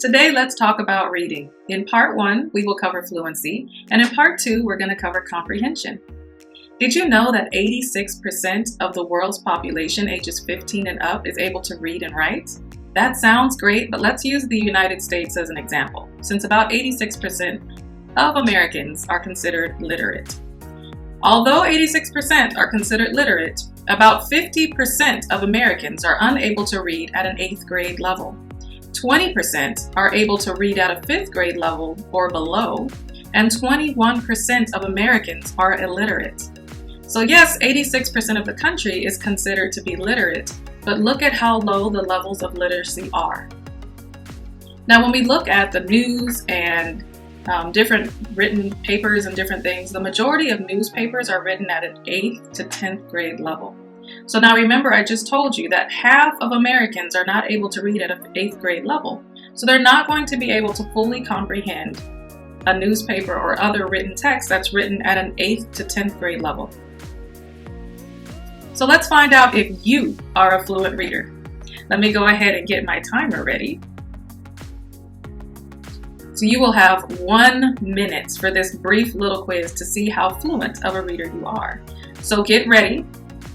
Today, let's talk about reading. In part 1, we will cover fluency, and in part 2, we're going to cover comprehension. Did you know that 86% of the world's population ages 15 and up is able to read and write? That sounds great, but let's use the United States as an example, since about 86% of Americans are considered literate. Although 86% are considered literate, about 50% of Americans are unable to read at an 8th grade level. 20% are able to read at a 5th grade level or below, and 21% of Americans are illiterate. So yes, 86% of the country is considered to be literate, but look at how low the levels of literacy are. Now, when we look at the news and different written papers and different things, the majority of newspapers are written at an 8th to 10th grade level. So now remember, I just told you that half of Americans are not able to read at an 8th grade level. So they're not going to be able to fully comprehend a newspaper or other written text that's written at an 8th to 10th grade level. So let's find out if you are a fluent reader. Let me go ahead and get my timer ready. So you will have 1 minute for this brief little quiz to see how fluent of a reader you are. So get ready.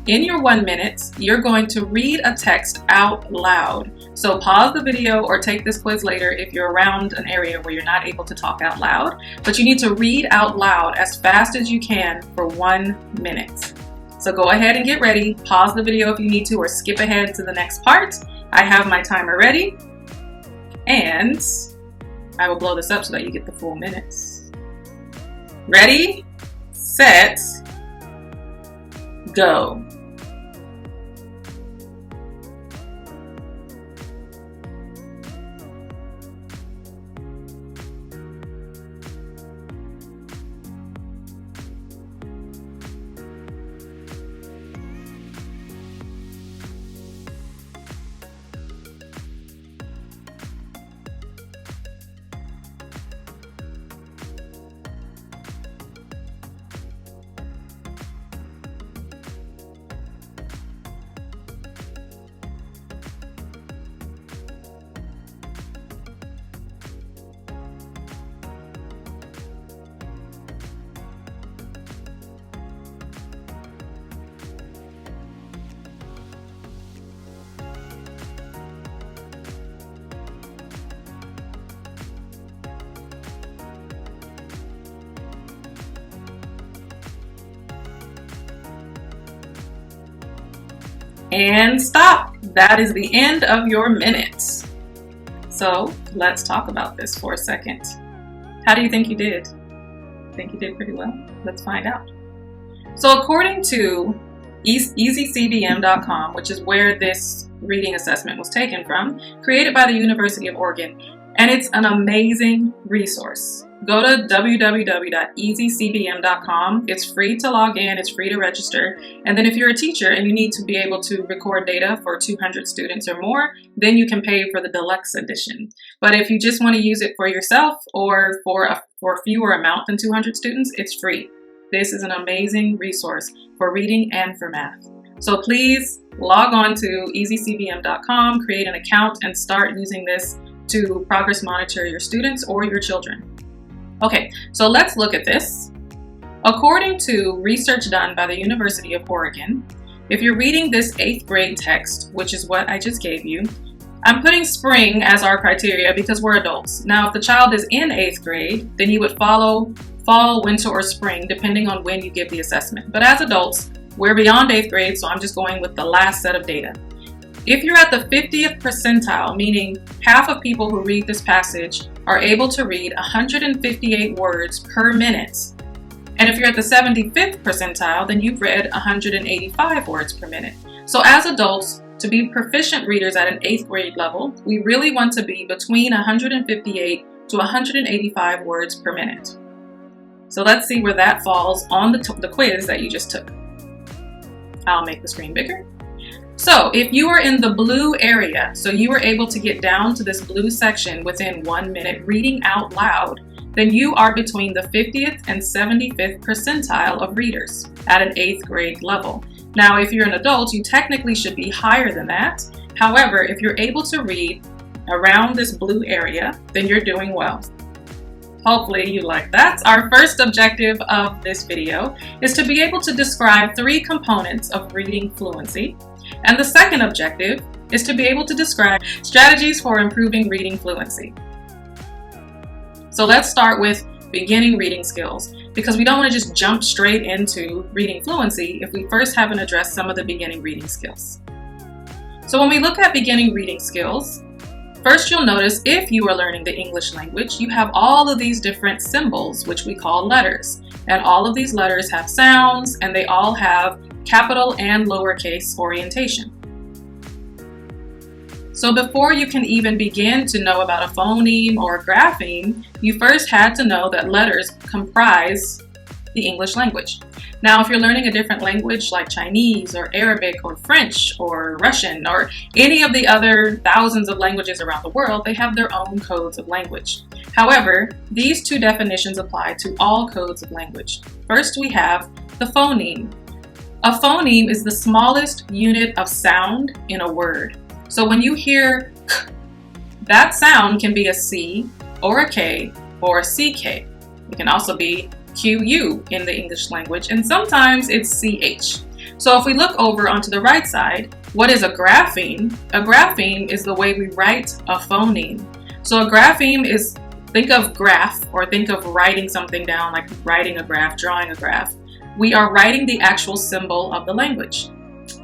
In your 1 minute, you're going to read a text out loud. So pause the video or take this quiz later if you're around an area where you're not able to talk out loud. But you need to read out loud as fast as you can for 1 minute. So go ahead and get ready. Pause the video if you need to or skip ahead to the next part. I have my timer ready. And I will blow this up so that you get the full minutes. Ready, set, go. And stop. That is the end of your minutes. So let's talk about this for a second. How do you think you did? Think you did pretty well? Let's find out. So according to easycbm.com, which is where this reading assessment was taken from, created by the University of Oregon, and it's an amazing resource. Go to www.easycbm.com. It's free to log in, it's free to register. And then if you're a teacher and you need to be able to record data for 200 students or more, then you can pay for the deluxe edition. But if you just want to use it for yourself or for a fewer amount than 200 students, it's free. This is an amazing resource for reading and for math. So please log on to easycbm.com, create an account, and start using this to progress monitor your students or your children. Okay, so let's look at this. According to research done by the University of Oregon, if you're reading this 8th grade text, which is what I just gave you, I'm putting spring as our criteria because we're adults. Now, if the child is in 8th grade, then you would follow fall, winter, or spring, depending on when you give the assessment. But as adults, we're beyond 8th grade, so I'm just going with the last set of data. If you're at the 50th percentile, meaning half of people who read this passage are able to read 158 words per minute. And if you're at the 75th percentile, then you've read 185 words per minute. So as adults, to be proficient readers at an 8th grade level, we really want to be between 158 to 185 words per minute. So let's see where that falls on the quiz that you just took. I'll make the screen bigger. So if you are in the blue area, so you were able to get down to this blue section within 1 minute reading out loud, then you are between the 50th and 75th percentile of readers at an 8th grade level. Now, if you're an adult, you technically should be higher than that. However, if you're able to read around this blue area, then you're doing well. Hopefully you like that. Our first objective of this video is to be able to describe 3 components of reading fluency. And the second objective is to be able to describe strategies for improving reading fluency. So let's start with beginning reading skills, because we don't want to just jump straight into reading fluency if we first haven't addressed some of the beginning reading skills. So when we look at beginning reading skills, first you'll notice if you are learning the English language, you have all of these different symbols, which we call letters. And all of these letters have sounds, and they all have capital and lowercase orientation. So before you can even begin to know about a phoneme or a grapheme, you first had to know that letters comprise the English language. Now, if you're learning a different language like Chinese or Arabic or French or Russian or any of the other thousands of languages around the world, they have their own codes of language. However, these 2 definitions apply to all codes of language. First, we have the phoneme. A phoneme is the smallest unit of sound in a word. So when you hear k, that sound can be a C or a K or a CK. It can also be QU in the English language, and sometimes it's CH. So if we look over onto the right side, what is a grapheme? A grapheme is the way we write a phoneme. So a grapheme is, think of graph, or think of writing something down, like writing a graph, drawing a graph. We are writing the actual symbol of the language.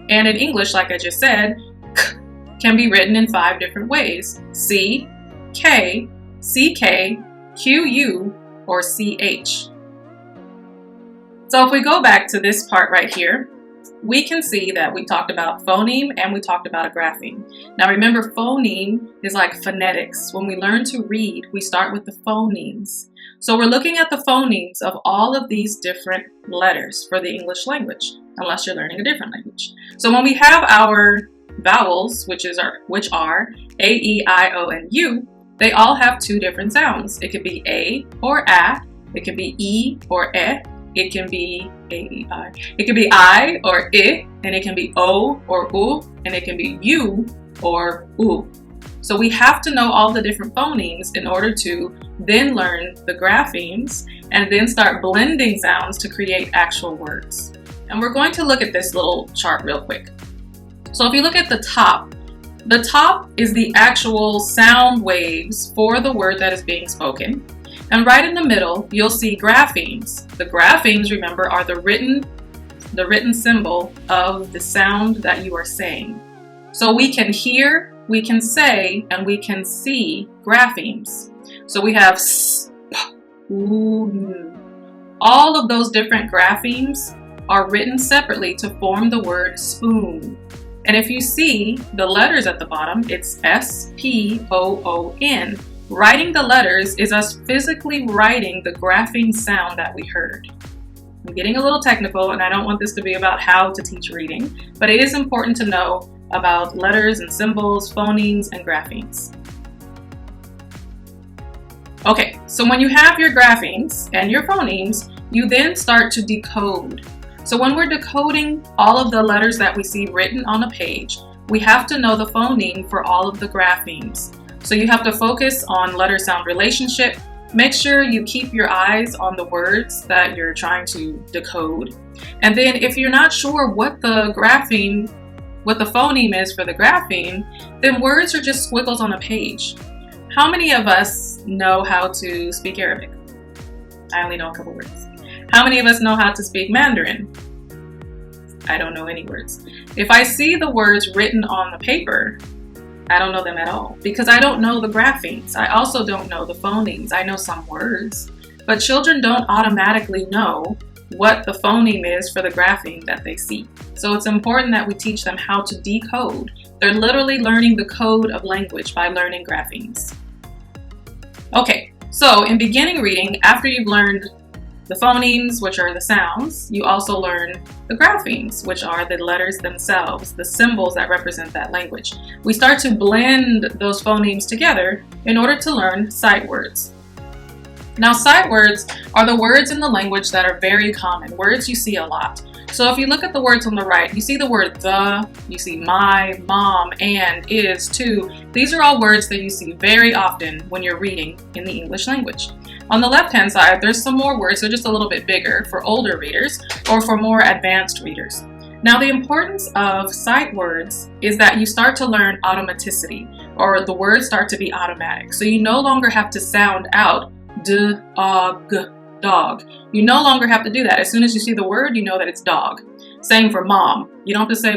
And in English, like I just said, k can be written in 5 different ways: C, K, CK, QU, or CH. So if we go back to this part right here, we can see that we talked about phoneme and we talked about a grapheme. Now remember, phoneme is like phonetics. When we learn to read, we start with the phonemes. So we're looking at the phonemes of all of these different letters for the English language, unless you're learning a different language. So when we have our vowels, which are A, E, I, O, and U, they all have 2 different sounds. It could be A or A, it could be E or E, it can be A-E-I. It can be I or I, and it can be O or U, and it can be U or U. So we have to know all the different phonemes in order to then learn the graphemes and then start blending sounds to create actual words. And we're going to look at this little chart real quick. So if you look at the top is the actual sound waves for the word that is being spoken. And right in the middle, you'll see graphemes. The graphemes, remember, are the written symbol of the sound that you are saying. So we can hear, we can say, and we can see graphemes. So we have s, p, u, n. All of those different graphemes are written separately to form the word spoon. And if you see the letters at the bottom, it's S-P-O-O-N. Writing the letters is us physically writing the grapheme sound that we heard. I'm getting a little technical, and I don't want this to be about how to teach reading, but it is important to know about letters and symbols, phonemes, and graphemes. Okay, so when you have your graphemes and your phonemes, you then start to decode. So when we're decoding all of the letters that we see written on a page, we have to know the phoneme for all of the graphemes. So you have to focus on letter-sound relationship. Make sure you keep your eyes on the words that you're trying to decode. And then if you're not sure what the phoneme is for the grapheme, then words are just squiggles on a page. How many of us know how to speak Arabic? I only know a couple words. How many of us know how to speak Mandarin? I don't know any words. If I see the words written on the paper, I don't know them at all because I don't know the graphemes. I also don't know the phonemes. I know some words, but children don't automatically know what the phoneme is for the grapheme that they see. So it's important that we teach them how to decode. They're literally learning the code of language by learning graphemes. Okay, so in beginning reading, after you've learned the phonemes, which are the sounds, you also learn the graphemes, which are the letters themselves, the symbols that represent that language. We start to blend those phonemes together in order to learn sight words. Now, sight words are the words in the language that are very common, words you see a lot. So if you look at the words on the right, you see the word the, you see my, mom, and, is, to. These are all words that you see very often when you're reading in the English language. On the left-hand side, there's some more words. They're just a little bit bigger for older readers or for more advanced readers. Now, the importance of sight words is that you start to learn automaticity, or the words start to be automatic. So you no longer have to sound out d, g, dog. You no longer have to do that. As soon as you see the word, you know that it's dog. Same for mom. You don't have to say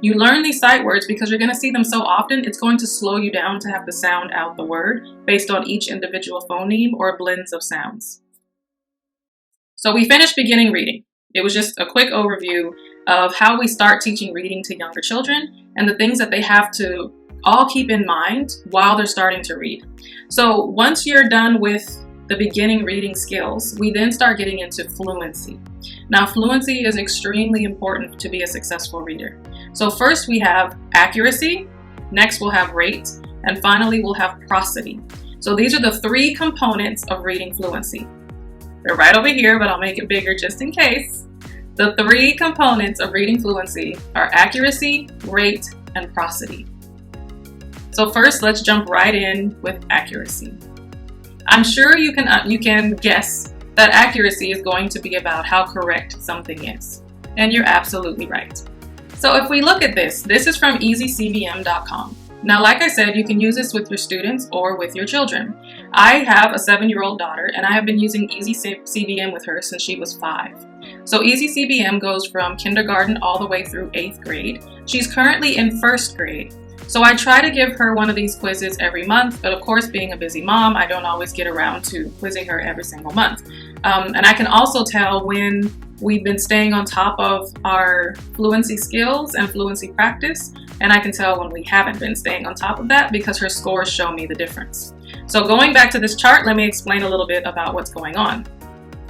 You learn these sight words because you're going to see them so often, it's going to slow you down to have to sound out the word based on each individual phoneme or blends of sounds. So we finished beginning reading. It was just a quick overview of how we start teaching reading to younger children and the things that they have to all keep in mind while they're starting to read. So once you're done with the beginning reading skills, we then start getting into fluency. Now, fluency is extremely important to be a successful reader. So first we have accuracy, next we'll have rate, and finally we'll have prosody. So these are the three components of reading fluency. They're right over here, but I'll make it bigger just in case. The three components of reading fluency are accuracy, rate, and prosody. So first, let's jump right in with accuracy. I'm sure you can guess that accuracy is going to be about how correct something is. And you're absolutely right. So if we look at this is from easycbm.com. Now, like I said, you can use this with your students or with your children. I have a 7-year-old daughter, and I have been using EasyCBM with her since she was 5. So EasyCBM goes from kindergarten all the way through 8th grade. She's currently in 1st grade. So I try to give her one of these quizzes every month, but of course, being a busy mom, I don't always get around to quizzing her every single month. And I can also tell when we've been staying on top of our fluency skills and fluency practice, and I can tell when we haven't been staying on top of that because her scores show me the difference. So going back to this chart, let me explain a little bit about what's going on.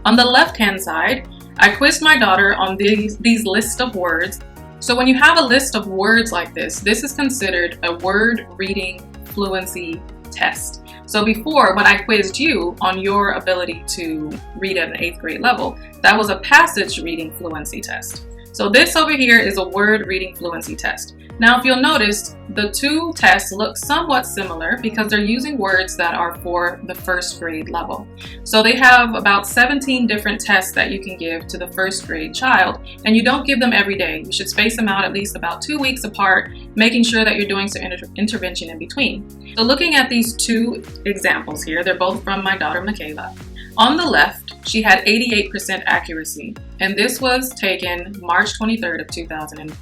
On the left-hand side, I quizzed my daughter on these list of words. So when you have a list of words like this is considered a word reading fluency test. So before, when I quizzed you on your ability to read at an 8th grade level, that was a passage reading fluency test. So this over here is a word reading fluency test. Now, if you'll notice, the two tests look somewhat similar because they're using words that are for the 1st grade level. So they have about 17 different tests that you can give to the 1st grade child, and you don't give them every day. You should space them out at least about 2 weeks apart, making sure that you're doing some intervention in between. So looking at these two examples here, they're both from my daughter Michaela. On the left, she had 88% accuracy, and this was taken March 23rd of 2021.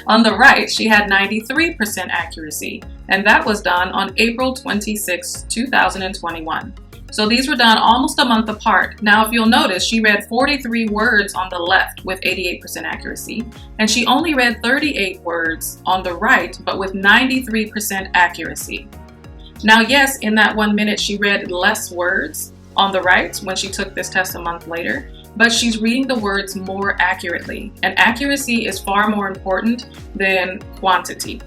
On the right, she had 93% accuracy, and that was done on April 26, 2021. So these were done almost a month apart. Now, if you'll notice, she read 43 words on the left with 88% accuracy, and she only read 38 words on the right, but with 93% accuracy. Now, yes, in that 1 minute, she read less words on the right when she took this test a month later, but she's reading the words more accurately. And accuracy is far more important than quantity.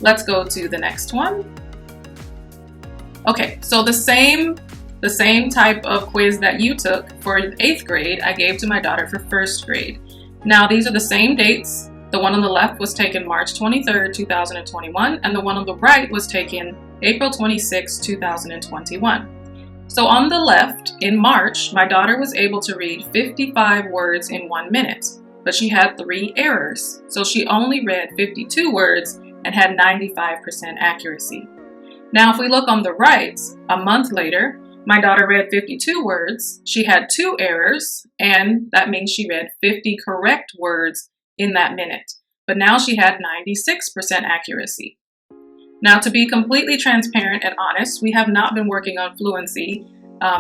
Let's go to the next one. Okay, so the same type of quiz that you took for 8th grade, I gave to my daughter for 1st grade. Now, these are the same dates. The one on the left was taken March 23rd, 2021, and the one on the right was taken April 26, 2021. So on the left, in March, my daughter was able to read 55 words in 1 minute, but she had 3 errors. So she only read 52 words and had 95% accuracy. Now, if we look on the right, a month later, my daughter read 52 words, she had 2 errors, and that means she read 50 correct words in that minute. But now she had 96% accuracy. Now, to be completely transparent and honest, we have not been working on fluency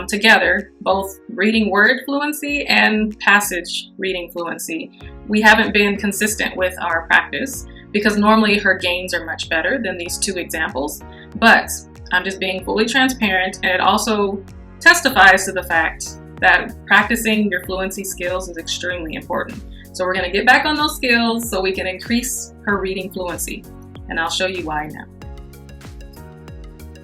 together, both reading word fluency and passage reading fluency. We haven't been consistent with our practice because normally her gains are much better than these 2 examples, but I'm just being fully transparent, and it also testifies to the fact that practicing your fluency skills is extremely important. So we're going to get back on those skills so we can increase her reading fluency, and I'll show you why now.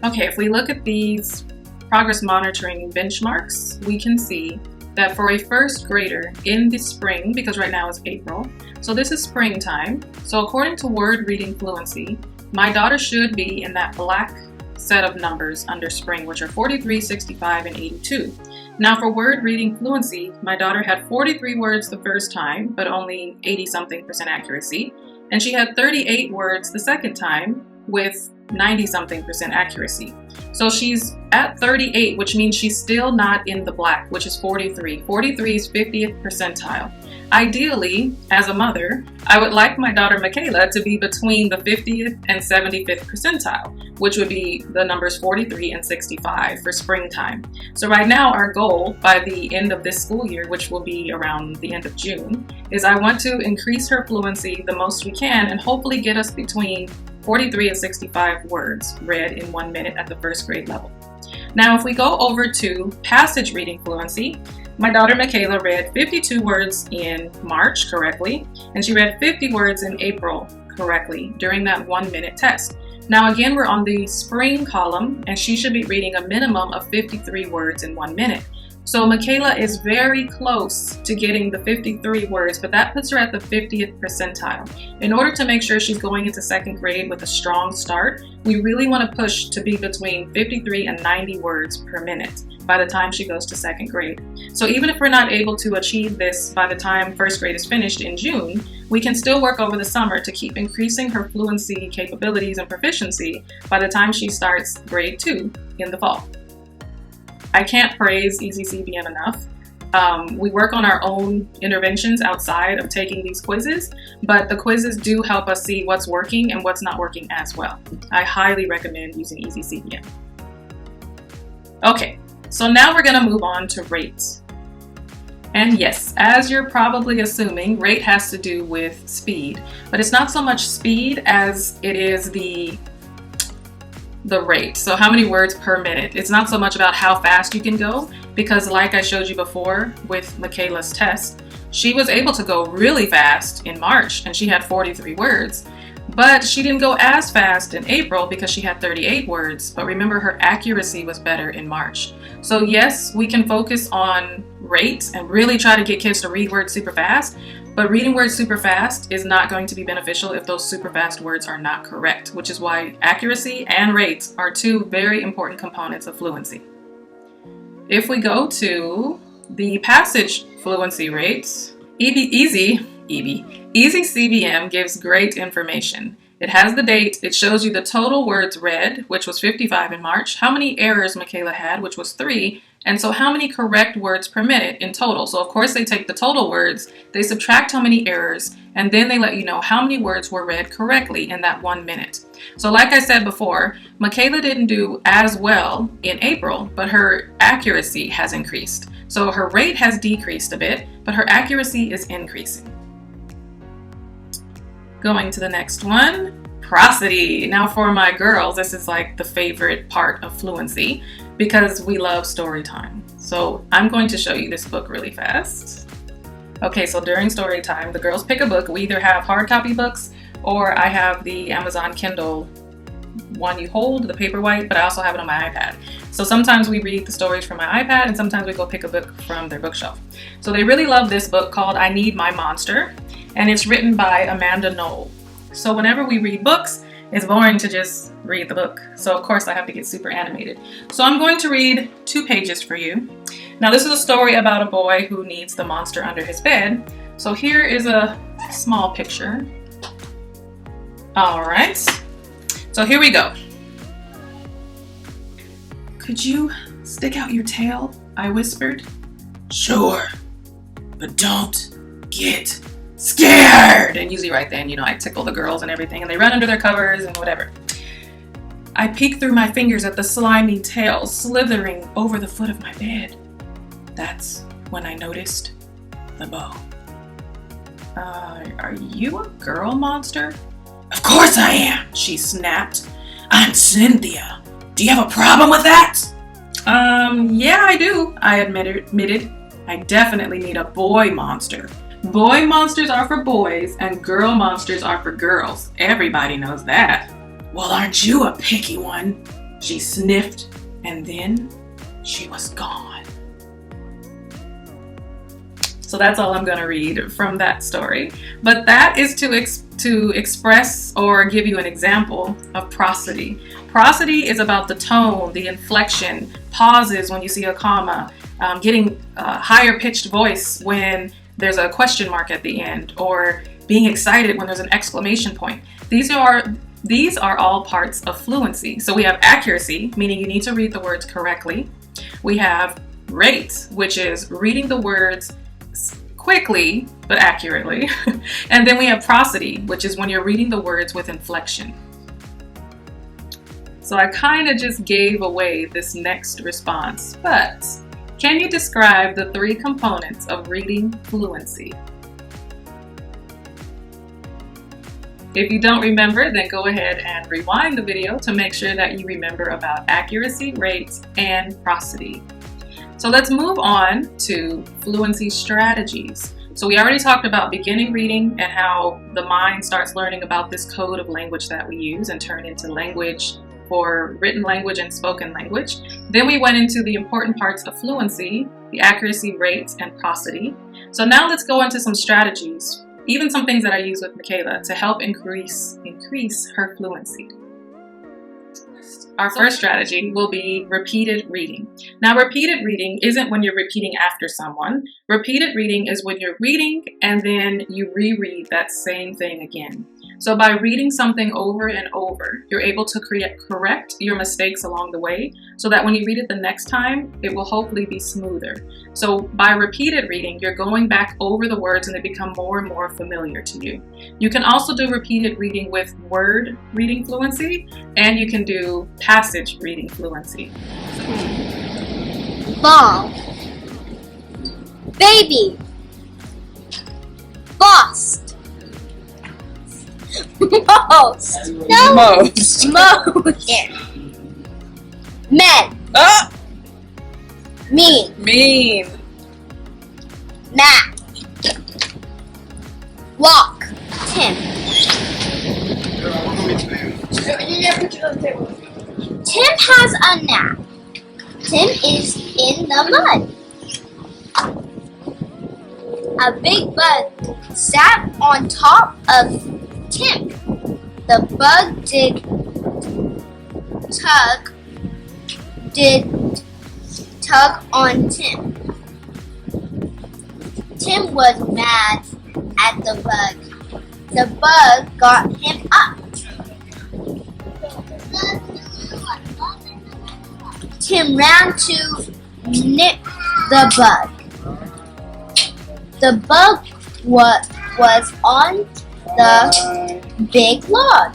Okay, if we look at these progress monitoring benchmarks, we can see that for a first grader in the spring, because right now it's April, so this is springtime. So according to Word Reading Fluency, my daughter should be in that black set of numbers under spring, which are 43, 65, and 82. Now for Word Reading Fluency, my daughter had 43 words the first time, but only 80-something% accuracy. And she had 38 words the second time with 90-something% accuracy. So she's at 38, which means she's still not in the black, which is 43. 43 is 50th percentile. Ideally, as a mother, I would like my daughter Michaela to be between the 50th and 75th percentile, which would be the numbers 43 and 65 for springtime. So right now, our goal by the end of this school year, which will be around the end of June, is I want to increase her fluency the most we can and hopefully get us between 43 and 65 words read in 1 minute at the first grade level. Now, if we go over to passage reading fluency, my daughter Michaela read 52 words in March correctly, and she read 50 words in April correctly during that 1 minute test. Now again, we're on the spring column, and she should be reading a minimum of 53 words in 1 minute. So Michaela is very close to getting the 53 words, but that puts her at the 50th percentile. In order to make sure she's going into second grade with a strong start, we really want to push to be between 53 and 90 words per minute by the time she goes to second grade. So even if we're not able to achieve this by the time first grade is finished in June, we can still work over the summer to keep increasing her fluency capabilities and proficiency by the time she starts grade 2 in the fall. I can't praise EasyCBM enough. We work on our own interventions outside of taking these quizzes, but the quizzes do help us see what's working and what's not working as well. I highly recommend using EasyCBM. Okay, so now we're going to move on to rates. And yes, as you're probably assuming, rate has to do with speed, but it's not so much speed as it is the rate. So how many words per minute? It's not so much about how fast you can go, because like I showed you before with Michaela's test, she was able to go really fast in March and she had 43 words, but she didn't go as fast in April because she had 38 words. But remember, her accuracy was better in March. So yes, we can focus on rates and really try to get kids to read words super fast, but reading words super fast is not going to be beneficial if those super fast words are not correct, which is why accuracy and rates are two very important components of fluency. If we go to the passage fluency rates, EasyCBM gives great information. It has the date, it shows you the total words read, which was 55 in March, how many errors Michaela had, which was 3, and so how many correct words per minute in total. So of course they take the total words, they subtract how many errors, and then they let you know how many words were read correctly in that 1 minute. So like I said before, Michaela didn't do as well in April, but her accuracy has increased. So her rate has decreased a bit, but her accuracy is increasing. Going to the next one, prosody. Now for my girls, this is like the favorite part of fluency because we love story time. So I'm going to show you this book really fast. Okay, so during story time, the girls pick a book. We either have hard copy books or I have the Amazon Kindle one you hold, the Paperwhite, but I also have it on my iPad. So sometimes we read the stories from my iPad and sometimes we go pick a book from their bookshelf. So they really love this book called I Need My Monster, and it's written by Amanda Knoll. So whenever we read books, it's boring to just read the book. So of course I have to get super animated. So I'm going to read 2 pages for you. Now this is a story about a boy who needs the monster under his bed. So here is a small picture. All right, so here we go. Could you stick out your tail? I whispered. Sure, but don't get scared. And usually right then, I tickle the girls and everything and they run under their covers and whatever. I peeked through my fingers at the slimy tail slithering over the foot of my bed. That's when I noticed the bow. Are you a girl monster? Of course I am, she snapped. I'm Cynthia. Do you have a problem with that? Yeah, I do, I admitted. I definitely need a boy monster. Boy monsters are for boys and girl monsters are for girls. Everybody knows that. Well, aren't you a picky one? She sniffed and then she was gone. So that's all I'm going to read from that story. But that is to express or give you an example of prosody. Prosody is about the tone, the inflection, pauses when you see a comma, getting a higher pitched voice when there's a question mark at the end, or being excited when there's an exclamation point. These are all parts of fluency. So we have accuracy, meaning you need to read the words correctly. We have rate, which is reading the words quickly but accurately. And then we have prosody, which is when you're reading the words with inflection. So I kind of just gave away this next response, but can you describe the 3 components of reading fluency? If you don't remember, then go ahead and rewind the video to make sure that you remember about accuracy, rate, and prosody. So let's move on to fluency strategies. So we already talked about beginning reading and how the mind starts learning about this code of language that we use and turn into language for written language and spoken language. Then we went into the important parts of fluency, the accuracy, rate, and prosody. So now let's go into some strategies, even some things that I use with Michaela to help increase her fluency. Our first strategy will be repeated reading. Now, repeated reading isn't when you're repeating after someone. Repeated reading is when you're reading and then you reread that same thing again. So by reading something over and over, you're able to correct your mistakes along the way so that when you read it the next time, it will hopefully be smoother. So by repeated reading, you're going back over the words and they become more and more familiar to you. You can also do repeated reading with word reading fluency, and you can do passage reading fluency. Ball, baby, lost. Most. No. Most. Men. Mean. Mean. Nap. Walk. Tim. Tim has a nap. Tim is in the mud. A big bug sat on top of Tim. The bug did tug on Tim. Tim was mad at the bug. The bug got him up. Tim ran to nip the bug. The bug was on the big log.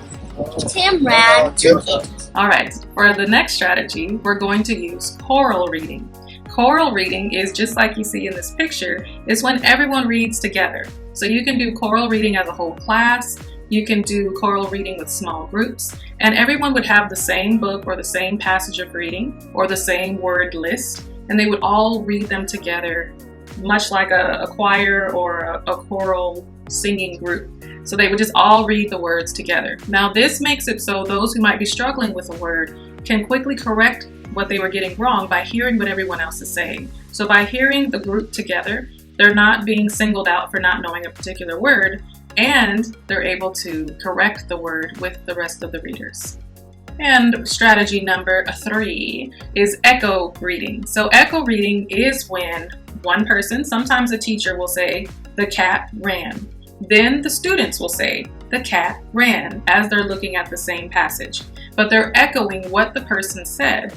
Tim ran to it. All right, for the next strategy, we're going to use choral reading. Choral reading is just like you see in this picture, is when everyone reads together. So you can do choral reading as a whole class, you can do choral reading with small groups, and everyone would have the same book or the same passage of reading or the same word list, and they would all read them together, much like a choir or a choral singing group. So they would just all read the words together. Now this makes it so those who might be struggling with a word can quickly correct what they were getting wrong by hearing what everyone else is saying. So by hearing the group together, they're not being singled out for not knowing a particular word, and they're able to correct the word with the rest of the readers. And strategy number 3 is echo reading. So echo reading is when one person, sometimes a teacher, will say, "The cat ran." Then the students will say, "The cat ran," as they're looking at the same passage. But they're echoing what the person said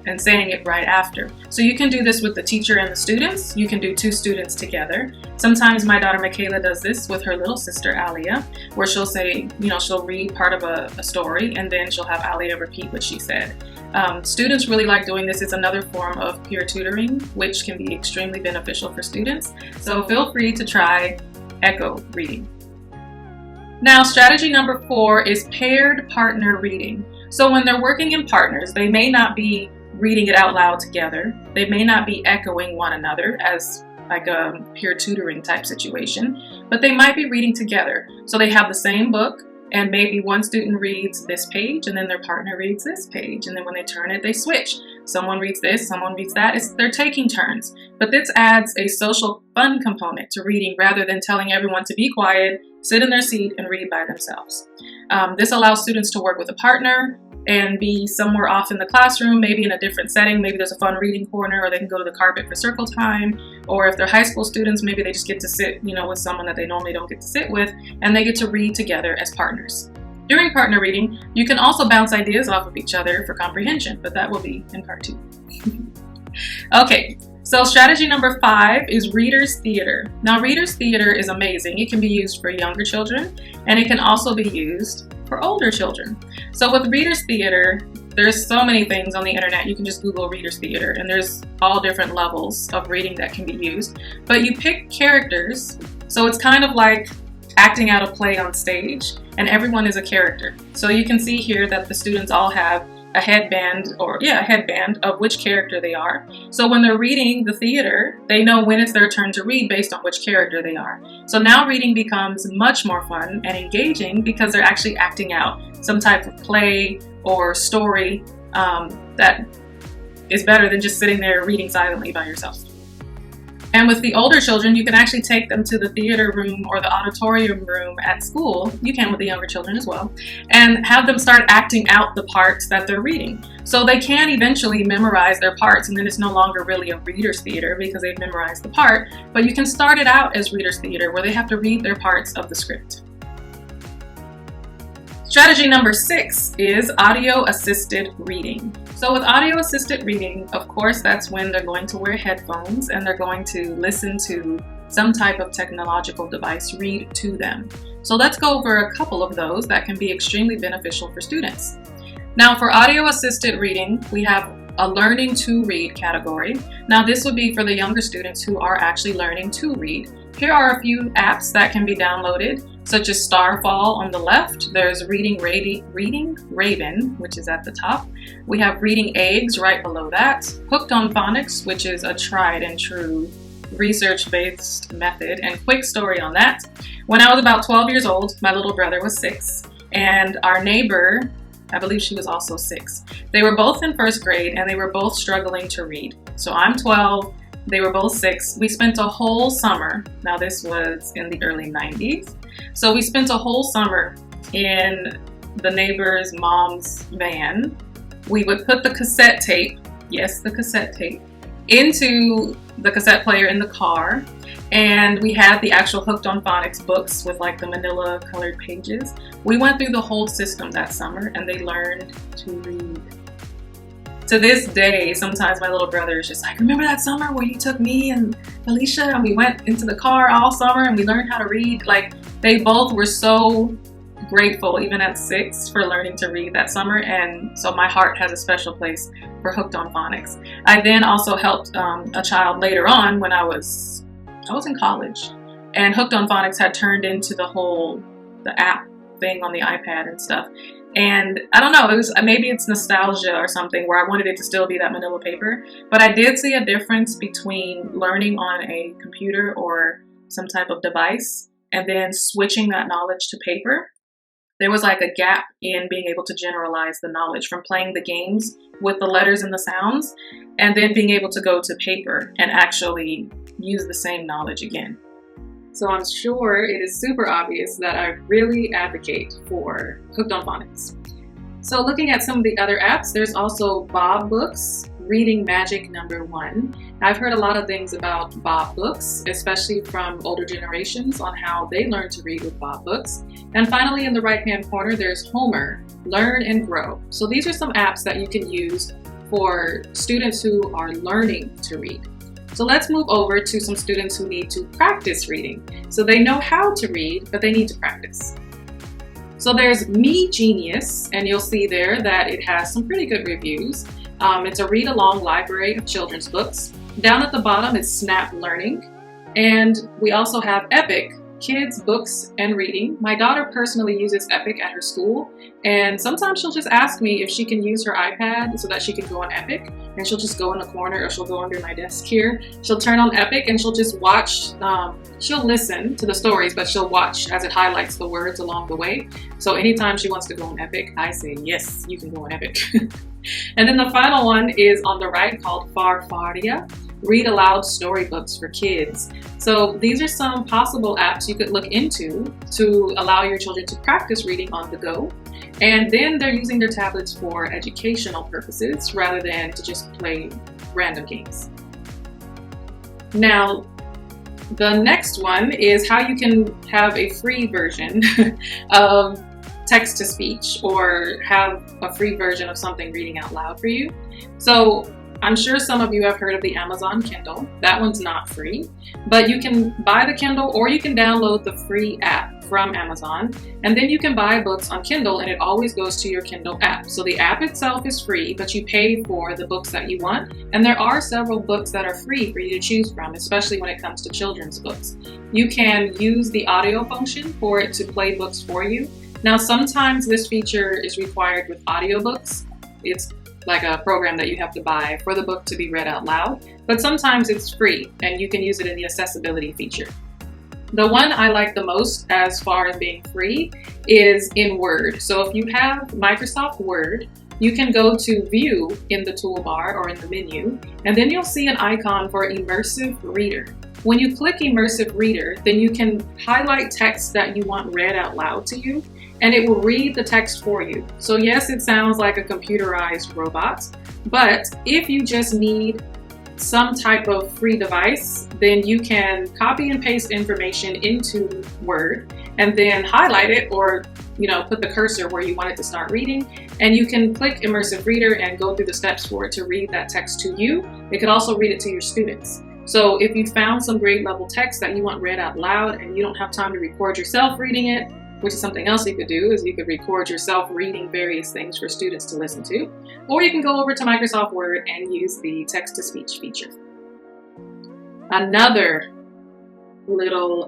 and saying it right after. So you can do this with the teacher and the students. You can do 2 students together. Sometimes my daughter Michaela does this with her little sister Alia, where she'll say, she'll read part of a story and then she'll have Alia repeat what she said. Students really like doing this. It's another form of peer tutoring, which can be extremely beneficial for students. So feel free to try echo reading. Now, strategy number 4 is paired partner reading. So when they're working in partners, they may not be reading it out loud together. They may not be echoing one another as like a peer tutoring type situation, but they might be reading together. So they have the same book, And maybe one student reads this page and then their partner reads this page. And then when they turn it, they switch. Someone reads this, someone reads that. They're taking turns. But this adds a social fun component to reading rather than telling everyone to be quiet, sit in their seat, and read by themselves. This allows students to work with a partner and be somewhere off in the classroom, maybe in a different setting. Maybe there's a fun reading corner, or they can go to the carpet for circle time. Or if they're high school students, maybe they just get to sit, with someone that they normally don't get to sit with, and they get to read together as partners. During partner reading, you can also bounce ideas off of each other for comprehension, but that will be in part 2. Okay, so strategy number 5 is Reader's Theater. Now, Reader's Theater is amazing. It can be used for younger children, and it can also be used for older children. So with Reader's Theater, there's so many things on the internet. You can just Google Reader's Theater, and there's all different levels of reading that can be used. But you pick characters, so it's kind of like acting out a play on stage, and everyone is a character. So you can see here that the students all have a headband of which character they are. So when they're reading the theater, they know when it's their turn to read based on which character they are. So now reading becomes much more fun and engaging because they're actually acting out some type of play or story that is better than just sitting there reading silently by yourself. And with the older children, you can actually take them to the theater room or the auditorium room at school. You can with the younger children as well, and have them start acting out the parts that they're reading. So they can eventually memorize their parts, and then it's no longer really a reader's theater because they've memorized the part, but you can start it out as reader's theater where they have to read their parts of the script. Strategy number 6 is audio-assisted reading. So with audio-assisted reading, of course, that's when they're going to wear headphones and they're going to listen to some type of technological device read to them. So let's go over a couple of those that can be extremely beneficial for students. Now for audio-assisted reading, we have a learning to read category. Now this would be for the younger students who are actually learning to read. Here are a few apps that can be downloaded, such as Starfall on the left. There's Reading Raven, which is at the top. We have Reading Eggs right below that. Hooked on Phonics, which is a tried and true research-based method, and quick story on that. When I was about 12 years old, my little brother was 6, and our neighbor, I believe she was also 6. They were both in 1st grade and they were both struggling to read. So I'm 12, they were both 6. We spent a whole summer, now this was in the early 90s, so we spent a whole summer in the neighbor's mom's van. We would put the cassette tape, yes, the cassette tape, into the cassette player in the car, and we had the actual Hooked on Phonics books with like the manila colored pages. We went through the whole system that summer and they learned to read. To this day, sometimes my little brother is just like, remember that summer where you took me and Alicia and we went into the car all summer and we learned how to read? Like, they both were so grateful, even at 6, for learning to read that summer, and so my heart has a special place for Hooked on Phonics. I then also helped a child later on when I was in college, and Hooked on Phonics had turned into the app thing on the iPad and stuff. And I don't know, maybe it's nostalgia or something where I wanted it to still be that manila paper, but I did see a difference between learning on a computer or some type of device and then switching that knowledge to paper. There was like a gap in being able to generalize the knowledge from playing the games with the letters and the sounds, and then being able to go to paper and actually use the same knowledge again. So I'm sure it is super obvious that I really advocate for Hooked on Phonics. So looking at some of the other apps, there's also Bob Books, Reading Magic #1. I've heard a lot of things about Bob Books, especially from older generations on how they learn to read with Bob Books. And finally, in the right-hand corner, there's Homer, Learn and Grow. So these are some apps that you can use for students who are learning to read. So let's move over to some students who need to practice reading. So they know how to read, but they need to practice. So there's Me Genius, and you'll see there that it has some pretty good reviews. It's a read-along library of children's books. Down at the bottom is Snap Learning. And we also have Epic, kids, books, and reading. My daughter personally uses Epic at her school, and sometimes she'll just ask me if she can use her iPad so that she can go on Epic, and she'll just go in the corner, or she'll go under my desk here. She'll turn on Epic and she'll just watch, she'll listen to the stories, but she'll watch as it highlights the words along the way. So anytime she wants to go on Epic, I say, yes, you can go on Epic. And then the final one is on the right, called Farfaria. Read aloud storybooks for kids. So these are some possible apps you could look into to allow your children to practice reading on the go. And then they're using their tablets for educational purposes rather than to just play random games. Now, the next one is how you can have a free version of text-to-speech, or have a free version of something reading out loud for you. So I'm sure some of you have heard of the Amazon Kindle. That one's not free, but you can buy the Kindle, or you can download the free app from Amazon, and then you can buy books on Kindle, and it always goes to your Kindle app. So the app itself is free, but you pay for the books that you want, and there are several books that are free for you to choose from, especially when it comes to children's books. You can use the audio function for it to play books for you. Now, sometimes this feature is required with audiobooks. It's like a program that you have to buy for the book to be read out loud, but sometimes it's free and you can use it in the accessibility feature. The one I like the most as far as being free is in Word. So if you have Microsoft Word, you can go to View in the toolbar or in the menu, and then you'll see an icon for Immersive Reader. When you click Immersive Reader, then you can highlight text that you want read out loud to you, and it will read the text for you. So yes, it sounds like a computerized robot, but if you just need some type of free device, then you can copy and paste information into Word and then highlight it, or put the cursor where you want it to start reading, and you can click Immersive Reader and go through the steps for it to read that text to you. It could also read it to your students. So if you found some grade level text that you want read out loud and you don't have time to record yourself reading it, which is something else you could do, is you could record yourself reading various things for students to listen to. Or you can go over to Microsoft Word and use the text-to-speech feature. Another little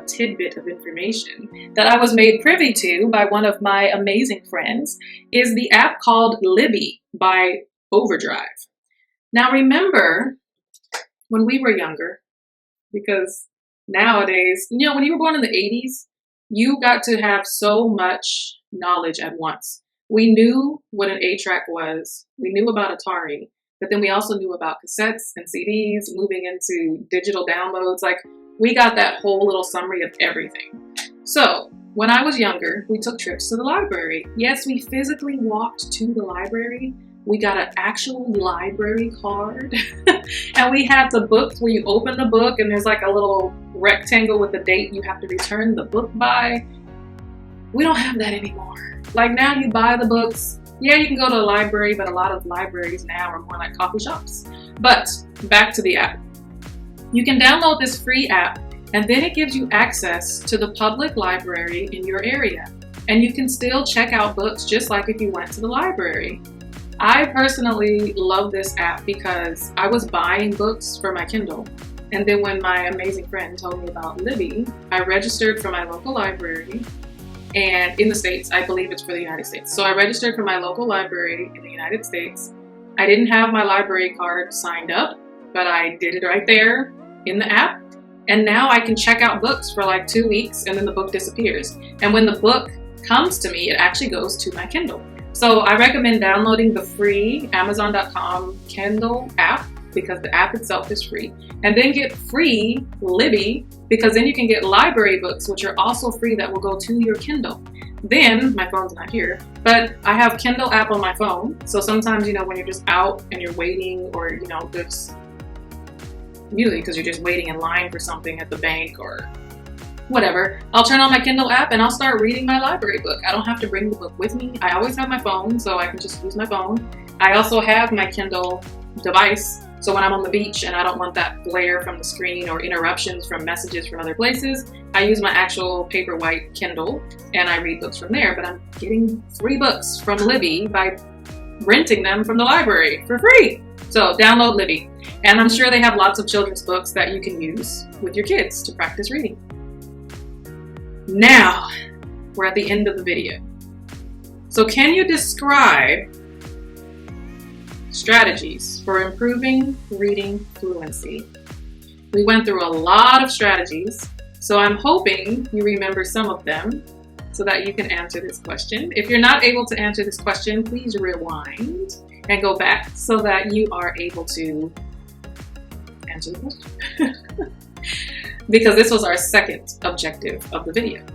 tidbit of information that I was made privy to by one of my amazing friends is the app called Libby by Overdrive. Now remember, when we were younger, because nowadays, when you were born in the 80s, you got to have so much knowledge at once. We knew what an 8-track was. We knew about Atari, but then we also knew about cassettes and CDs, moving into digital downloads. Like, we got that whole little summary of everything. So when I was younger, we took trips to the library. Yes, we physically walked to the library. We got an actual library card and we had the books where you open the book and there's like a little rectangle with the date you have to return the book by. We don't have that anymore. Like, now you buy the books. Yeah, you can go to a library, but a lot of libraries now are more like coffee shops. But back to the app. You can download this free app, and then it gives you access to the public library in your area. And you can still check out books just like if you went to the library. I personally love this app because I was buying books for my Kindle. And then when my amazing friend told me about Libby, I registered for my local library. And in the States, I believe it's for the United States. So I registered for my local library in the United States. I didn't have my library card signed up, but I did it right there in the app. And now I can check out books for like 2 weeks and then the book disappears. And when the book comes to me, it actually goes to my Kindle. So I recommend downloading the free Amazon.com Kindle app because the app itself is free. And then get free Libby because then you can get library books, which are also free, that will go to your Kindle. Then, my phone's not here, but I have Kindle app on my phone. So sometimes, when you're just out and you're waiting, or, there's usually because you're just waiting in line for something at the bank or whatever, I'll turn on my Kindle app and I'll start reading my library book. I don't have to bring the book with me. I always have my phone, so I can just use my phone. I also have my Kindle device, so when I'm on the beach and I don't want that glare from the screen or interruptions from messages from other places, I use my actual paperwhite Kindle and I read books from there. But I'm getting free books from Libby by renting them from the library for free. So download Libby. And I'm sure they have lots of children's books that you can use with your kids to practice reading. Now, we're at the end of the video. So can you describe strategies for improving reading fluency? We went through a lot of strategies, so I'm hoping you remember some of them so that you can answer this question. If you're not able to answer this question, please rewind and go back so that you are able to answer the question. Because this was our second objective of the video.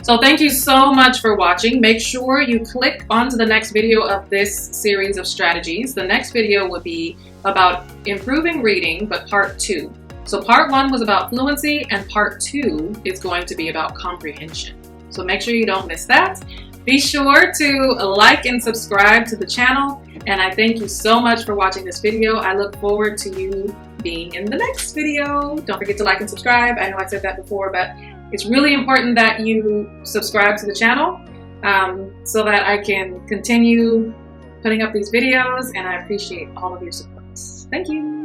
So thank you so much for watching. Make sure you click onto the next video of this series of strategies. The next video will be about improving reading, but part 2. So part 1 was about fluency and part 2 is going to be about comprehension. So make sure you don't miss that. Be sure to like and subscribe to the channel. And I thank you so much for watching this video. I look forward to you being in the next video. Don't forget to like and subscribe. I know I said that before, but it's really important that you subscribe to the channel so that I can continue putting up these videos, and I appreciate all of your support. Thank you.